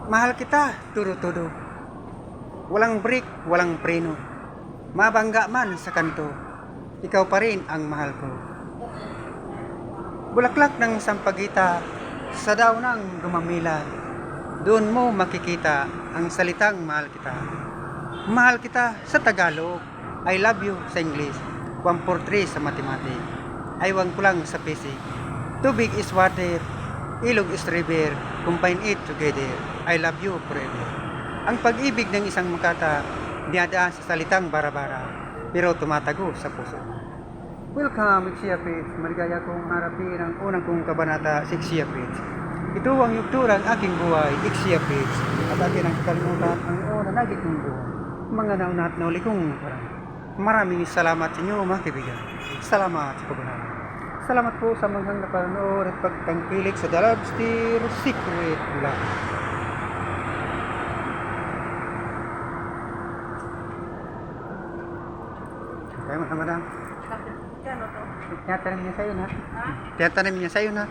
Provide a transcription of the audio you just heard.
Mahal kita, tudo-tudo. Walang break, walang preno. Mabangga man sa kanto, ikaw pa rin ang mahal ko. Bulaklak ng sampagita, sa daw ng gumamila, doon mo makikita ang salitang mahal kita. Mahal kita sa Tagalog, I love you sa English, 143 sa Mathematics, aywan ko lang sa basic. Tubig is water, ilog is river, combine it together, I love you forever. Ang pag-ibig ng isang makata, dinadaan sa salitang bara-bara, pero tumatago sa puso. Welcome, Ixia Page. Maligaya kong harapin ang unang kong kabanata sa Ixia Page. Ito ang yugturang aking buhay, Ixia Page. At akin ang kalimutan ang una nagit kong buhay. Mga nauna at nauli kong parang. Maraming salamat sa inyo mga kaibigan. Salamat sa pagbanala. Salamat po sa mga napanood at pagtangkilik sa The Lobster Secret Vlog. Kaya madam. Kano to? Tiyatanim niya sa'yo na. Ha? Tiyatanim niya sa'yo na.